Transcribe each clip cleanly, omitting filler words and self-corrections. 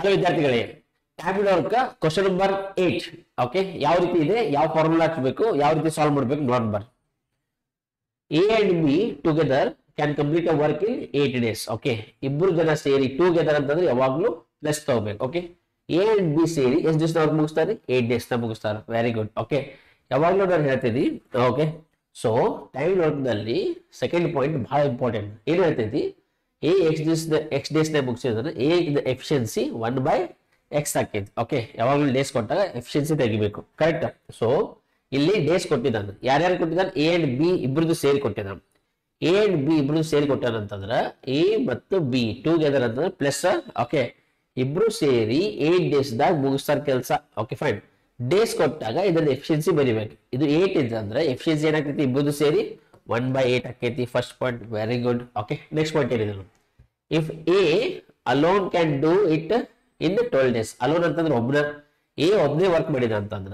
Hello ವಿದ್ಯಾರ್ಥಿಗಳೇ, tablet work question number 8. Okay, ಯಾವ ರೀತಿ ಇದೆ, ಯಾವ ಫಾರ್ಮುಲಾ ಹಚ್ಚಬೇಕು, ಯಾವ ರೀತಿ ಸಾಲ್ವ್ ಮಾಡಬೇಕು ನೋಡೋಣ ಬರ್ರಿ. A and B together can complete a work in 8 days. Okay, ಇಬ್ಬರು ಜನ ಸೇರಿ ಟುಗೆದರ್ ಅಂತಂದ್ರೆ ಯಾವಾಗ್ಲೂ ಪ್ಲಸ್ ತಗೋಬೇಕು. ಓಕೆ, ಎ ಅಂಡ್ ಬಿ ಸೇರಿ ಎಷ್ಟು ದಿವಸ ಅವ್ರು ಮುಗಿಸ್ತಾರೆ? 8 days ನ ಮುಗಿಸ್ತಾರೆ. Very good. ಓಕೆ, ಯಾವಾಗ್ಲೂ ನಾನು ಹೇಳ್ತೀನಿ. ಓಕೆ, ಸೊ ಟೈಮ್ ವರ್ಕ್ ನಲ್ಲಿ ಸೆಕೆಂಡ್ ಪಾಯಿಂಟ್ ಬಹಳ ಇಂಪಾರ್ಟೆಂಟ್. ಏನ್ ಹೇಳ್ತೈತಿ? ಎ ಎಕ್ಸ್ ಡೇಸ್ ನ ಮುಗಿಸಿದ್ರೆ ಎ ಎಫಿಷಿಯನ್ಸಿ 1/x ಆಕೈತಿ. ಓಕೆ, ಯಾವಾಗಲೂ ಡೇಸ್ ಕೊಟ್ಟಾಗ ಎಫಿಷಿಯನ್ಸಿ ತೆಗಿಬೇಕು. ಕರೆಕ್ಟ್. ಸೊ ಇಲ್ಲಿ ಡೇಸ್ ಕೊಟ್ಟಿದ್ದಾನೆ. ಯಾರ್ಯಾರು ಕೊಟ್ಟಿದ್ದಾನೆ? ಎ ಅಂಡ್ ಬಿ ಇಬ್ರದ್ದು ಸೇರಿ ಕೊಟ್ಟಿದ್ದಾನೆ. ಎ ಅಂಡ್ ಬಿ ಇಬ್ರದ್ದು ಸೇರಿ ಕೊಟ್ಟಾನ ಅಂತಂದ್ರೆ ಎ ಮತ್ತು ಬಿ ಟುಗೆದರ್ ಅಂತಂದ್ರೆ ಪ್ಲಸ್. ಓಕೆ, ಇಬ್ರು ಸೇರಿ 8 days ದಾಗ ಮುಗಿಸ್ತಾರ ಕೆಲಸ. Okay fine. ಡೇಸ್ ಕೊಟ್ಟಾಗ ಇದನ್ನ ಎಫಿಷಿಯನ್ಸಿ ಬರಿಬೇಕು. ಇದು 8 ಇದೆ ಅಂದ್ರೆ ಎಫಿಷಿಯನ್ಸಿ ಏನಾಗ್ತೈತಿ? ಇಬ್ರದ್ದು ಸೇರಿ 1/8 ಆಕೈತಿ. First point. Very good. Okay, next point ಏನಿದೆ? If A alone can do it in 12 days. Alone ಅಂತಂದ್ರೆ ಒಬ್ನೇ ವರ್ಕ್ ಮಾಡಿದ ಅಂತಂದ್ರ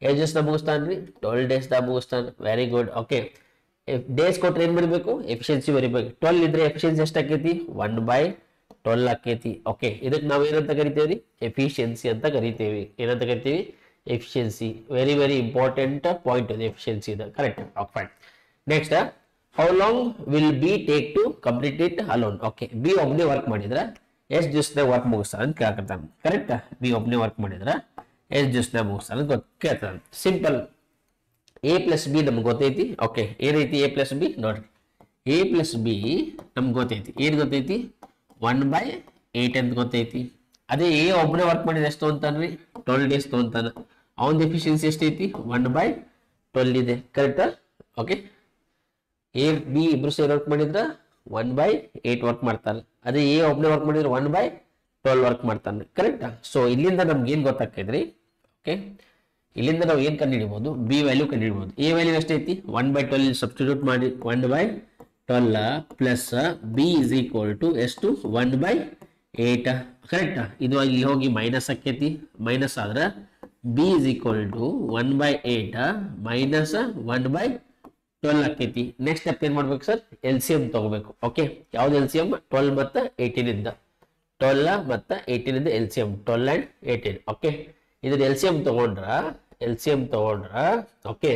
ಎಷ್ಟು ದಿವಸ ಮುಗಿಸ್ತಾನ್ರಿ? 12 days ದಾಗ ಮುಗಿಸ್ತಾನ. Very good. ಓಕೆ, ಡೇಸ್ ಕೊಟ್ರೆ ಏನ್ ಬರಿಬೇಕು? ಎಫಿಷಿಯನ್ಸಿ ಬರಿಬೇಕು. 12 ಇದ್ರೆ ಎಫಿಷಿಯನ್ಸಿ ಎಷ್ಟು ಆಕೈತಿ? 1/12 ಆಕೈತಿ. ಓಕೆ, ಇದಕ್ಕೆ ನಾವು ಏನಂತ ಕರಿತೇವ್ರಿ? ಎಫಿಷಿಯನ್ಸಿ ಅಂತ ಕರಿತೇವಿ. ಏನಂತ ಕರಿತೀವಿ? Efficiency. Very very important point ಇದೆ ಎಫಿಷಿಯನ್ಸಿ ಇದೆ. Correct. Fine. Next, how long will be take to complete it alone? Okay, B ಒಬ್ನೇ ವರ್ಕ್ ಮಾಡಿದ್ರ ಎಷ್ಟು ದಿವಸದಾಗ ವರ್ಕ್ ಮುಗಿಸ್ತಾರ ಅಂತ ಕೇಳ್ತಾನೆ. ಕರೆಕ್ಟ್. ಬಿ ಒಬ್ನೇ ವರ್ಕ್ ಮಾಡಿದ್ರ ಎಷ್ಟು ದಿವಸದಾಗ ಮುಗಿಸ್ತಾರ ಅಂತ ಕೇಳ್ತಾನೆ. ಸಿಂಪಲ್. ಎ ಪ್ಲಸ್ ಬಿ ನಮ್ಗೆ ಗೊತ್ತೈತಿ. ಓಕೆ, ಏನೈತಿ ಎ ಪ್ಲಸ್ ಬಿ? ನೋಡ್ರಿ, ಎ ಪ್ಲಸ್ ಬಿ ನಮ್ಗೆ ಗೊತ್ತೈತಿ. ಏನ್ ಗೊತ್ತೈತಿ? 1/8 ಅಂತ ಗೊತ್ತೈತಿ. ಅದೇ ಎ ಒಬ್ಬನೇ ವರ್ಕ್ ಮಾಡಿದ ಎಷ್ಟು ಅಂತಾನ್ರಿ? 12 days ತಗೊಂತಾನ. ಅವನ್ ಎಫಿಷಿಯನ್ಸಿ ಎಷ್ಟೈತಿ? 1/12 ಇದೆ. ಕರೆಕ್ಟ್. ಓಕೆ, ಎ ಬಿ ಇಬ್ರು ಸೇರಿ ವರ್ಕ್ ಮಾಡಿದ್ರ 1/8 ವರ್ಕ್ ಮಾಡ್ತಾನೆ. ಅದೇ ಎ ಒಬ್ಬನೇ ವರ್ಕ್ ಮಾಡಿದ್ರೆ 1/12 ವರ್ಕ್ ಮಾಡ್ತಾನೆ. ಕರೆಕ್ಟ್. ಸೊ ಇಲ್ಲಿಂದ ನಮ್ಗೆ ಏನ್ ಗೊತ್ತಾಗ್ತೈತ್ರಿ? ಓಕೆ, ಇಲ್ಲಿಂದ ನಾವು ಏನ್ ಕಂಡುಹಿಡಿಬಹುದು? ಬಿ ವ್ಯಾಲ್ಯೂ ಕಂಡುಹಿಡಿಬಹುದು. ಎ ವ್ಯಾಲ್ಯೂ ಎಷ್ಟೈತಿ? 1/12 ಸಬ್ಸ್ಟಿಟ್ಯೂಟ್ ಮಾಡಿ 1/12 plus B is equal to ಎಷ್ಟು? 1/8. ಕರೆಕ್ಟ್. ಇದು ಇಲ್ಲಿ ಹೋಗಿ ಮೈನಸ್ ಆಕೈತಿ. ಮೈನಸ್ ಆದ್ರೆ B is equal to 1/8 minus 1/12 ಆಕೈತಿ. ನೆಕ್ಸ್ಟ್ ಸ್ಟೆಪ್ ಏನ್ ಮಾಡ್ಬೇಕು ಸರ್? LCM ತಗೋಬೇಕು. ಓಕೆ, ಯಾವ್ದು LCM? 12 ಮತ್ತು 18 ಇಂದ 12 ಮತ್ತು 18 ಇಂದ LCM 12 and 18. ಓಕೆ, ಇದ್ರ LCM ತಗೊಂಡ್ರ ಓಕೆ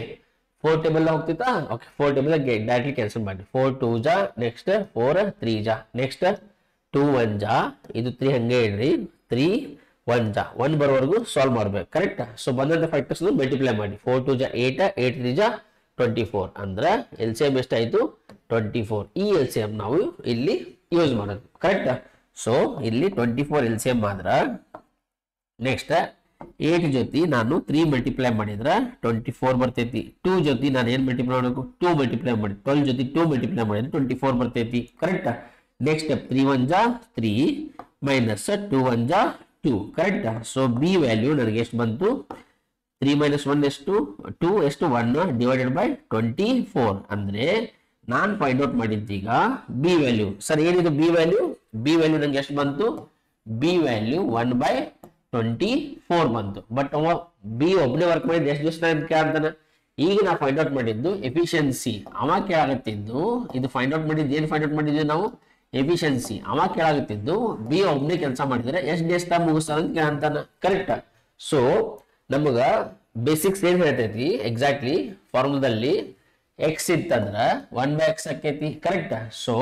4 ಟೇಬಲ್ ಹೋಗ್ತಿತ್ತಾ? ಓಕೆ, 4 ಟೇಬಲ್ ಡೈರೆಕ್ಟ್ಲಿ ಕ್ಯಾನ್ಸಲ್ ಮಾಡಿ. 4 2 ಜಾ, ನೆಕ್ಸ್ಟ್ 4 3 ಜಾ, ನೆಕ್ಸ್ಟ್ 2 1 ಜಾ, ಇದು 3 ಹಂಗೆ ಇಡ್ರಿ. 3 1 ಜಾ, 1 ಬರೋವರೆಗೂ ಸಾಲ್ವ್ ಮಾಡ್ಬೇಕು. ಕರೆಕ್ಟ್. ಸೊ ಬಂದಂತ ಫ್ಯಾಕ್ಟರ್ಸ್ ಮಲ್ಟಿಪ್ಲೈ ಮಾಡಿ. 4 2 ಜಾ 8, 8 3 ಜಾ 24 ಅಂದ್ರೆ LCM ಎಷ್ಟಾಯ್ತು? 24. ಈ LCM ನಾವು ಇಲ್ಲಿ ಯೂಸ್ ಮಾಡೋದು. ಕರೆಕ್ಟ್. ಸೊ ಇಲ್ಲಿ 24 LCM ಆದ್ರ ನೆಕ್ಸ್ಟ್ 8 ಜೊತೆ ನಾನು 3 ಮಲ್ಟಿಪ್ಲೈ ಮಾಡಿದ್ರ 24 ಬರ್ತೈತಿ. 2 ಜೊತೆ ನಾನು ಏನ್ ಮಲ್ಟಿಪ್ಲೈ ಮಾಡಬೇಕು? 2 ಮಲ್ಟಿಪ್ಲೈ ಮಾಡಿ. 12 ಜೊತೆ 2 ಮಲ್ಟಿಪ್ಲೈ ಮಾಡಿದ್ರೆ 24 ಬರ್ತೈತಿ. ಕರೆಕ್ಟ್. ನೆಕ್ಸ್ಟ್ 3 1 ಜಾ 3 ಮೈನಸ್ 2 1 ಜಾ 2. ಕರೆಕ್ಟ್. ಸೊ ಬಿ ವ್ಯಾಲ್ಯೂ ನನಗೆ ಎಷ್ಟು ಬಂತು? 3 minus 1 ಎಷ್ಟು? 2 ಎಷ್ಟು? 1 ಡಿವೈಡೆಡ್ ಬೈ 24. ಅಂದ್ರೆ ನಾನು ಫೈಂಡ್ ಔಟ್ ಮಾಡಿದ್ದೀಗ ಬಿ ವ್ಯಾಲ್ಯೂ. ಸರ್ ಏನಿದು ಬಿ ವ್ಯಾಲ್ಯೂ? ಬಿ ವ್ಯಾಲ್ಯೂ ನಂಗೆ ಎಷ್ಟು ಬಂತು? ಬಿ ವ್ಯಾಲ್ಯೂ 1/24 ಬಂತು. ಬಟ್ ಅವ ಬಿ ಒಬ್ಬನೇ ವರ್ಕ್ ಮಾಡಿದ್ದು ಎಷ್ಟು ದಿವಸ ಅಂತ ಕೇಳ್ತಾನೆ. ಈಗ ನಾ ಫೈಂಡ್ ಔಟ್ ಮಾಡಿದ್ದು ಎಫಿಷಿಯನ್ಸಿ. ಅವ ಕೇಳಾಗತ್ತಿದ್ದು ಇದು ಫೈಂಡ್ ಔಟ್ ಮಾಡಿದ್ದು ಏನು ಫೈಂಡ್ ಔಟ್ ಮಾಡಿದ್ವಿ ನಾವು? ಎಫಿಷಿಯನ್ಸಿ. ಅವ ಕೇಳಾಗತ್ತಿದ್ದು ಬಿ ಒಬ್ಬನೇ ಕೆಲಸ ಮಾಡಿದ್ರೆ ಎಷ್ಟು ಡೇಸ್ ದಾಗ ಮುಗಿಸ್ತಾರ ಅಂತ ಕೇಳ್ತಾನ. ಕರೆಕ್ಟ್. ಸೊ ನಮಗ ಬೇಸಿಕ್ಸ್ ಏನ್ ಹೇಳ್ತೈತಿ? ಎಕ್ಸಾಕ್ಟ್ಲಿ ಫಾರ್ಮುಲಾದಲ್ಲಿ ಎಕ್ಸ್ ಇತ್ತಂದ್ರ 1/x ಆಕೈತಿ. ಕರೆಕ್ಟ್. ಸೊ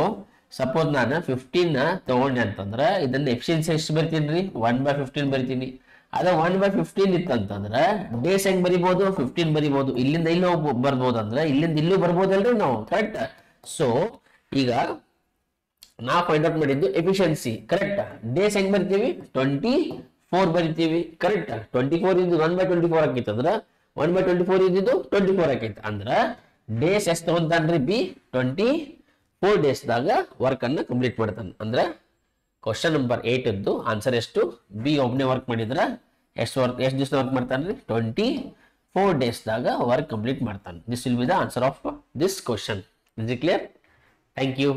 ಸಪೋಸ್ ನಾನು 15 ತಗೊಂಡೆ ಅಂತಂದ್ರ ಇದನ್ನ ಎಫಿಷಿಯನ್ಸಿ ಎಷ್ಟು ಬರಿತೀನಿ? 1/15 ಬರಿತೀನಿ. ಅದ 1/15 ಇತ್ತಂತಂದ್ರ ಡೇಸ್ ಹೆಂಗ್ ಬರಿಬಹುದು? 15 ಬರಿಬಹುದು. ಇಲ್ಲಿಂದ ಇಲ್ಲಿ ಬರ್ಬೋದು ಅಂದ್ರೆ ಇಲ್ಲಿಂದ ಇಲ್ಲೂ ಬರ್ಬೋದಲ್ರಿ ನಾವು. ಕರೆಕ್ಟ್. ಸೊ ಈಗ ನಾವು ಫೈಂಡ್ ಔಟ್ ಮಾಡಿದ್ದು ಎಫಿಷಿಯನ್ಸಿ. ಕರೆಕ್ಟ್. ಡೇಸ್ ಹೆಂಗ್ ಬರಿತೀವಿ? 24 ಬರಿತೀವಿ. ಕರೆಕ್ಟ್. 24 ಇದು 1/24 ಆಕೈತಿ ಅಂದ್ರ 1/24 ಇದ್ದಿದ್ದು 24 ಆಕೈತಿ. ಅಂದ್ರ ಡೇಸ್ ಎಷ್ಟು ತಗೊಂತಾನ್ರಿ? ಬಿ 24 ಡೇಸ್ ದಾಗ ವರ್ಕ್ ಅನ್ನ ಕಂಪ್ಲೀಟ್ ಮಾಡ್ತಾನೆ. ಅಂದ್ರೆ ಕ್ವಶನ್ ನಂಬರ್ 8 ಇದ್ದು ಆನ್ಸರ್ ಎಷ್ಟು? ಬಿ ಒಬ್ನೇ ವರ್ಕ್ ಮಾಡಿದ್ರ ಎಷ್ಟು ದಿವಸ ವರ್ಕ್ ಮಾಡ್ತಾನ್ರಿ? 24 ಡೇಸ್ ದಾಗ ವರ್ಕ್ ಕಂಪ್ಲೀಟ್ ಮಾಡ್ತಾನೆ. This will be the answer of this question. Is it clear? Thank you.